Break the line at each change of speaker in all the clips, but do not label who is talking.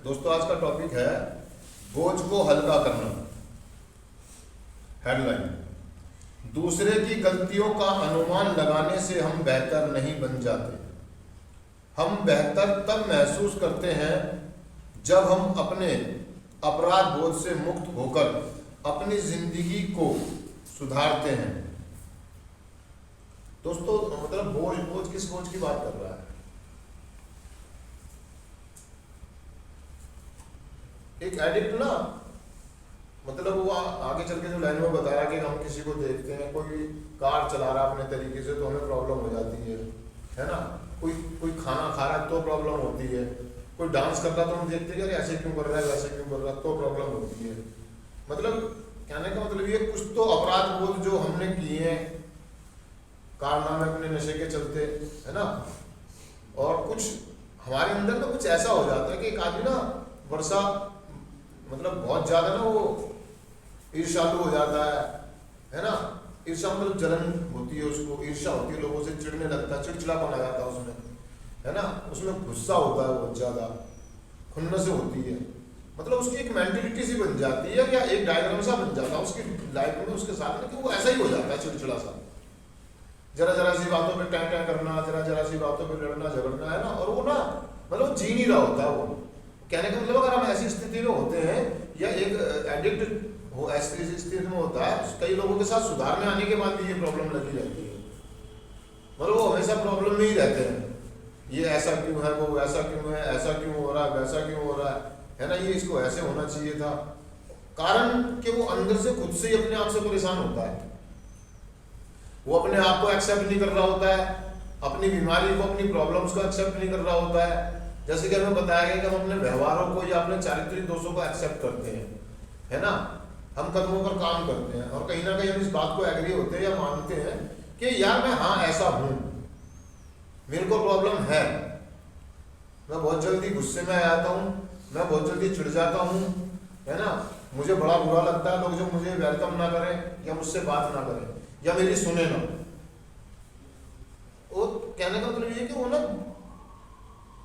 दोस्तों आज का टॉपिक है बोझ को हल्का करना। हेडलाइन, दूसरे की गलतियों का अनुमान लगाने से हम बेहतर नहीं बन जाते। हम बेहतर तब महसूस करते हैं जब हम अपने अपराध बोझ से मुक्त होकर अपनी जिंदगी को सुधारते हैं। दोस्तों मतलब बोझ किस बोझ की बात कर रहा है? एक एडिक्ट ना, मतलब वो आगे चल के जो लाइन में बता रहा कि हम किसी को देखते हैं कोई कार चला रहा अपने तरीके से तो हमें प्रॉब्लम हो जाती है ना। कोई खाना खा रहा है तो प्रॉब्लम होती है, कोई डांस कर रहा तो हम देखते हैं ऐसे क्यों कर रहा है वैसे क्यों कर रहा है, तो प्रॉब्लम होती है। मतलब कहने का मतलब ये कुछ तो अपराध बोध जो हमने किए हैं कारनामे अपने नशे के चलते, है ना। और कुछ हमारे अंदर ना कुछ ऐसा हो जाता है कि एक आदमी ना वर्षा मतलब बहुत ज्यादा ना वो ईर्ष्यालु हो जाता है ना। ईर्ष्या मतलब जलन होती है, उसको ईर्ष्या होती है, लोगों से चिढ़ने लगता है, चिड़चिड़ापन आ जाता है उसमें, है ना। उसमें गुस्सा होता है बहुत ज्यादा, खुन्नस होती है, मतलब उसकी एक मेंटेलिटी सी बन जाती है या एक डायग्राम सा बन जाता है उसकी लाइफ में उसके साथ में कि वो ऐसा ही हो जाता है चिड़चिड़ा सा, जरा जरा सी बातों पे टैं टैं करना, जरा जरा सी बातों पे लड़ना झगड़ना, है ना। और वो ना मतलब जी नहीं रहा होता है वो। कहने का मतलब अगर हम ऐसी स्थिति में होते हैं या एक एडिक्ट हो ऐसी स्थिति में होता है, कई लोगों के साथ सुधार में आने के बाद भी ये प्रॉब्लम लगी रहती है। मतलब वो हमेशा प्रॉब्लम में ही रहते हैं, ये ऐसा क्यों है, वो वैसा क्यों है, ऐसा क्यों हो रहा है, वैसा क्यों हो रहा है ना। ये इसको ऐसे होना चाहिए था, कारण कि वो अंदर से खुद से ही अपने आप से परेशान होता है। वो अपने आप को एक्सेप्ट नहीं कर रहा होता है, अपनी बीमारी को अपनी प्रॉब्लम्स को एक्सेप्ट नहीं कर रहा होता है। जैसे कि हमें बताया गया कि हम अपने व्यवहारों को या अपने चारित्रिक दोषों को एक्सेप्ट करते हैं, है ना। हम कदमों पर काम करते हैं और कहीं ना कहीं हम इस बात को एग्री होते हैं या मानते हैं कि यार मैं हाँ ऐसा हूं, मेरे को प्रॉब्लम है, मैं बहुत जल्दी गुस्से में आ जाता हूँ, मैं बहुत जल्दी चिढ़ जाता हूँ, है ना। मुझे बड़ा बुरा लगता है लोग जब मुझे वेलकम ना करें या मुझसे बात ना करें या मेरी सुने ना। वो कहने का मतलब ये कि वो ना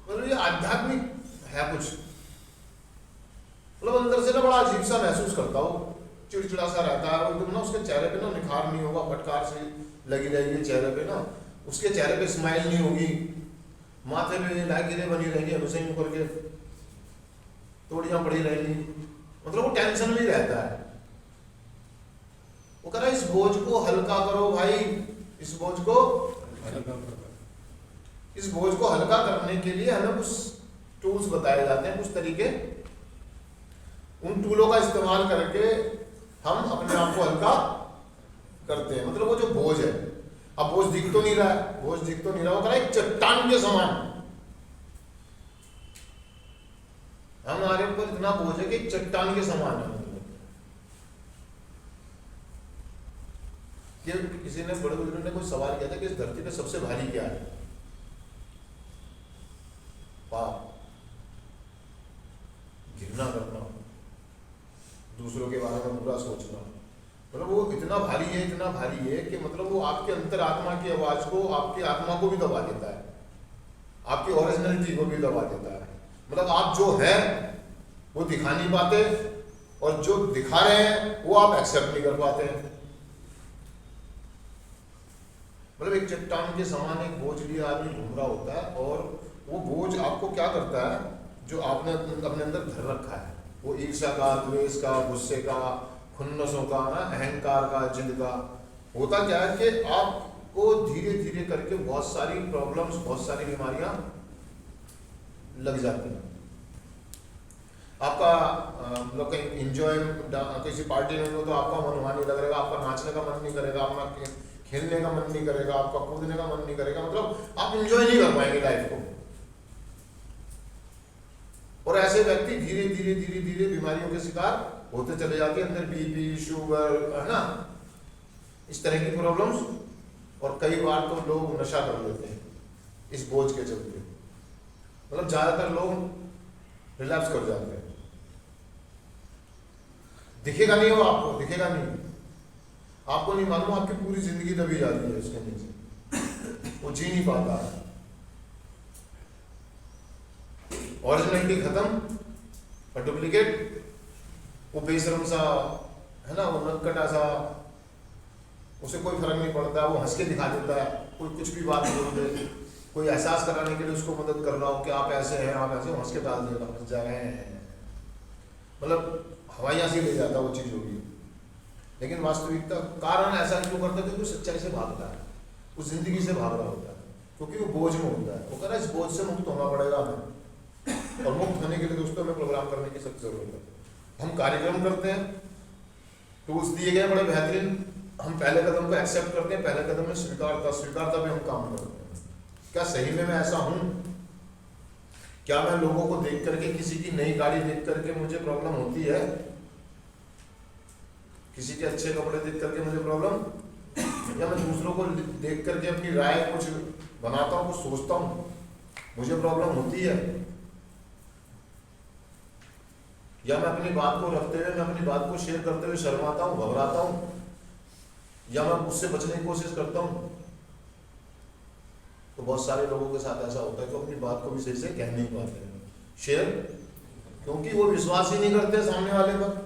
मतलब ये आध्यात्मिक है कुछ, मतलब अंदर से ना बड़ा अजीब सा महसूस करता हूँ, चिड़चिड़ा सा रहता है। और एकदम ना उसके चेहरे पे ना निखार नहीं होगा, फटकार से लगी रहेगी चेहरे पे ना, उसके चेहरे पे स्माइल नहीं होगी, माथे पे लागिरें बनी रहेंगी, हमेशा ही ऊपर के तोड़ियां पड़ी रहेंगी, मतलब वो टेंशन में रहता है। वो कह रहा है इस बोझ को हल्का करो भाई, इस बोझ को हल्का करने के लिए हमें कुछ टूल्स बताए जाते हैं, कुछ तरीके। उन टूलों का इस्तेमाल करके हम अपने आप को हल्का करते हैं। मतलब वो जो बोझ है, अब बोझ दिख तो नहीं रहा है, वो कह रहा है एक चट्टान के समान हमारे ऊपर इतना बोझ है कि एक चट्टान के समान है। किसी ने बड़े बुजुर्ग ने कोई सवाल किया था कि इस धरती पे सबसे भारी क्या है? पाप, घृणा करना, दूसरों के बारे में बुरा सोचना। मतलब वो इतना भारी है कि मतलब वो आपके अंतरात्मा की आवाज को, आपकी आत्मा को भी दबा देता है, आपकी ओरिजिनलिटी को भी दबा देता है। मतलब आप जो है वो दिखा नहीं पाते और जो दिखा रहे हैं वो आप एक्सेप्ट नहीं कर पाते हैं। मतलब एक चट्टान के समान एक बोझ लिए आदमी घूम रहा होता है और वो बोझ आपको क्या करता है, जो आपने अपने अंदर धर रखा है, वो ईर्ष्या का, द्वेष का, गुस्से का, खुन्नसों का ना, अहंकार का, जिद का, होता क्या है कि आपको धीरे धीरे करके बहुत सारी प्रॉब्लम्स, बहुत सारी बीमारियां लग जाती हैं। आपका मतलब कहीं इंजॉय किसी पार्टी में हो तो आपका मन वहां नहीं लगेगा, आपका नाचने का मन नहीं करेगा, आपका खेलने का मन नहीं करेगा, आपका कूदने का मन नहीं करेगा, मतलब आप इंजॉय नहीं कर पाएंगे लाइफ को। और ऐसे व्यक्ति धीरे धीरे धीरे धीरे बीमारियों के शिकार होते चले जाते हैं, अंदर बीपी, शुगर, है ना, इस तरह की प्रॉब्लम्स। और कई बार तो लोग नशा कर लेते हैं इस बोझ के चलते, मतलब ज्यादातर लोग रिलैप्स कर जाते हैं। दिखेगा नहीं, वो आपको दिखेगा नहीं, आपको नहीं मालूम, आपकी पूरी जिंदगी दबी जाती है उसके नीचे, वो जी नहीं पाता है, ओरिजिनलिटी खत्म और डुप्लीकेट वो बेशरम सा है ना, वो नटखटा सा, उसे कोई फर्क नहीं पड़ता, वो हंस के दिखा देता है, कोई कुछ भी बात बोल दे, कोई एहसास कराने के लिए उसको मदद कर रहा हो कि आप ऐसे हैं आप ऐसे, हंस के डाल देगा, हंस जा रहे हैं, मतलब हवाइयाँ सी ले जाता वो चीज़ होगी। लेकिन वास्तविकता कारण ऐसा क्यों करता है? क्योंकि वो सच्चाई से भागता है, उस जिंदगी से भाग रहा होता है, क्योंकि वो बोझ में होता है। वो कह रहा है इस बोझ से मुक्त होना पड़ेगा हमें, और मुक्त होने के लिए दोस्तों हमें प्रोग्राम करने की सख्त जरूरत है। हम कार्यक्रम करते हैं, टूल्स दिए गए बड़े बेहतरीन, हम पहले कदम को एक्सेप्ट करते हैं, पहले कदम में स्वीकारता भी हम काम करते हैं। क्या सही में मैं ऐसा हूँ? क्या मैं लोगों को देख करके, किसी की नई गाड़ी देख करके मुझे प्रॉब्लम होती है? किसी के अच्छे कपड़े देख करके मुझे प्रॉब्लम, या मैं दूसरों को देख करके अपनी राय कुछ बनाता हूँ, कुछ सोचता हूँ, मुझे प्रॉब्लम होती है? या मैं अपनी बात को रखते हुए, मैं अपनी बात को शेयर करते हुए शर्माता हूँ, घबराता हूँ, या मैं उससे बचने की कोशिश करता हूँ? तो बहुत सारे लोगों के साथ ऐसा होता है कि अपनी बात को भी सही से कह नहीं पाते हैं शेयर, क्योंकि वो विश्वास ही नहीं करते सामने वाले पर,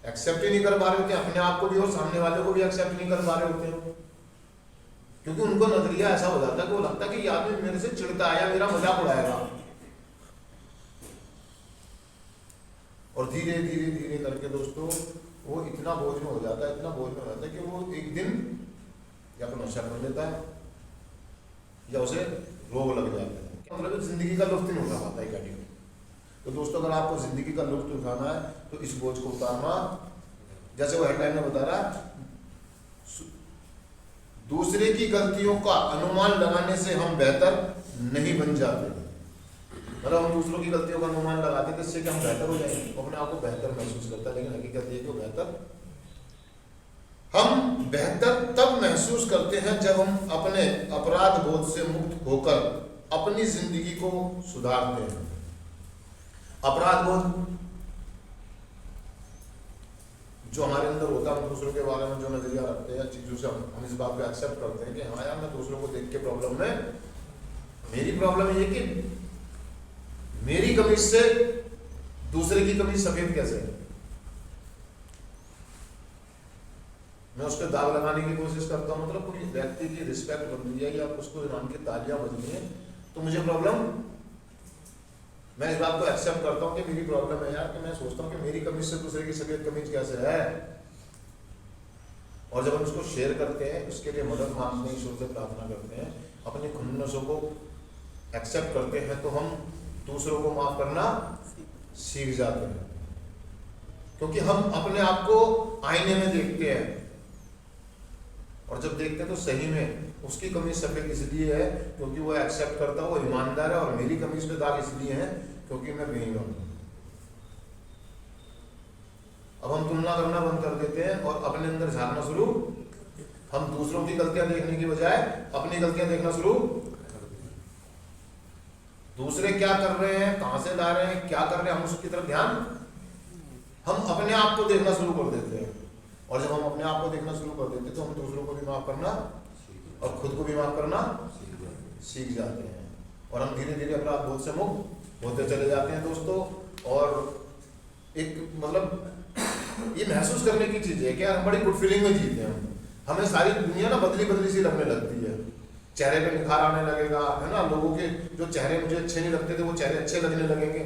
एक्सेप्ट ही नहीं कर पा रहे होते अपने आप को भी और सामने वाले को भी एक्सेप्ट नहीं कर पा रहे होते हैं, क्योंकि उनको नजरिया ऐसा हो जाता है कि वो लगता है कि ये आदमी मेरे से चिढ़ता है या मेरा मजाक उड़ाएगा। और धीरे धीरे धीरे करके दोस्तों वो इतना बोझ में हो जाता है, इतना बोझ में हो जाता है कि वो एक दिन या तो नशा कर लेता है या उसे रोग लग जाता है, मतलब जिंदगी का लुत्फ नहीं उठा पाता है गाड़ी में। तो दोस्तों अगर आपको जिंदगी का लुत्फ उठाना है तो इस बोझ को उतारना, जैसे वो हेडलाइन में बता रहा, दूसरे की गलतियों का अनुमान लगाने से हम बेहतर नहीं बन जाते। मतलब हम दूसरों की गलतियों का अनुमान लगाते हैं जिससे कि हम बेहतर हो जाएंगे, अपने आप को बेहतर महसूस करता है, लेकिन हकीकत ये कि हम बेहतर तब महसूस करते हैं जब हम अपने अपराध बोध से मुक्त होकर अपनी जिंदगी को सुधारते हैं। अपराध बोध जो हमारे अंदर होता है, हम दूसरों के बारे में जो नजरिया रखते हैं, चीजों से हम इस बात को एक्सेप्ट करते हैं कि हाँ यार मैं दूसरों को देख के प्रॉब्लम में, मेरी प्रॉब्लम ये कि मेरी कमीज से दूसरे की कमीज सफेद कैसे है, मैं उस पर दाग लगाने की कोशिश करता हूँ, मतलब कोई व्यक्ति की रिस्पेक्ट बन रही है या उसको नाम की तालियां बज रही है तो मुझे प्रॉब्लम, मैं इस बात को एक्सेप्ट करता हूँ कि मेरी प्रॉब्लम है यार, कि मैं सोचता हूँ कि मेरी कमीज से दूसरे की सफेद कमीज कैसे है। और जब हम उसको शेयर करते हैं, उसके लिए मदद मांगते हैं, ईश्वर से प्रार्थना करते हैं, अपनी खुन्नसों को एक्सेप्ट करते हैं, तो हम दूसरों को माफ करना सीख जाते हैं, क्योंकि हम अपने आप को आईने में देखते हैं, और जब देखते हैं तो सही में उसकी कमीज सफेद इसलिए है क्योंकि वो एक्सेप्ट करता है, वो ईमानदार है, और मेरी कमीज पे दाग इसलिए है क्योंकि मैं बेईमान हूं। अब हम तुलना करना बंद कर देते हैं और अपने अंदर झांकना शुरू, हम दूसरों की गलतियां देखने की बजाय अपनी गलतियां देखना शुरू, दूसरे क्या कर रहे हैं, कहां से ला रहे हैं, क्या कर रहे हैं, हम उसकी तरफ ध्यान, हम अपने आप को देखना शुरू कर देते हैं। और जब हम अपने आप को देखना शुरू कर देते हैं तो हम दूसरों को भी माफ करना और खुद को भी माफ करना सीख जाते हैं, और हम धीरे धीरे अपराध बोध से मुक्त होते चले जाते हैं दोस्तों। और एक मतलब ये महसूस करने की चीज है कि यार हम बड़ी गुड फीलिंग में जीते हैं, हमें सारी दुनिया ना बदली बदली सी लगने लगती है, चेहरे पे निखार आने लगेगा, है ना, लोगों के जो चेहरे मुझे अच्छे नहीं लगते थे वो चेहरे अच्छे लगने लगेंगे।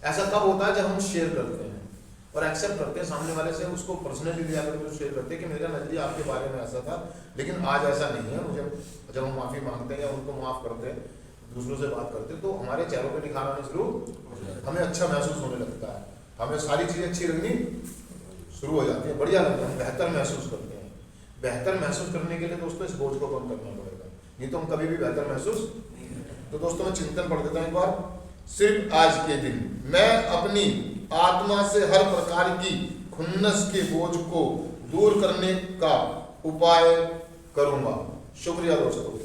ऐसा कब होता है? जब हम शेयर करते हैं और एक्सेप्ट करते हैं सामने वाले से, उसको पर्सनली लिया करके शेयर करते हैं कि मेरा नजरिया आपके बारे में ऐसा था लेकिन आज ऐसा नहीं है। मुझे जब हम माफी मांगते हैं या उनको माफ करते हैं, दूसरों से बात करते हैं, तो हमारे चेहरों पे निखार आने शुरू, हमें अच्छा महसूस होने लगता है, हमें सारी चीजें अच्छी लगनी शुरू हो जाती है, बढ़िया लगता है, हम बेहतर महसूस करते हैं। बेहतर महसूस करने के लिए दोस्तों इस बोझ को कम करना पड़ेगा, नहीं तो हम कभी भी बेहतर महसूस। तो दोस्तों मैं चिंतन पढ़ देता हूं एक बार। सिर्फ आज के दिन मैं अपनी आत्मा से हर प्रकार की खुन्नस के बोझ को दूर करने का उपाय करूंगा। शुक्रिया दोस्तों।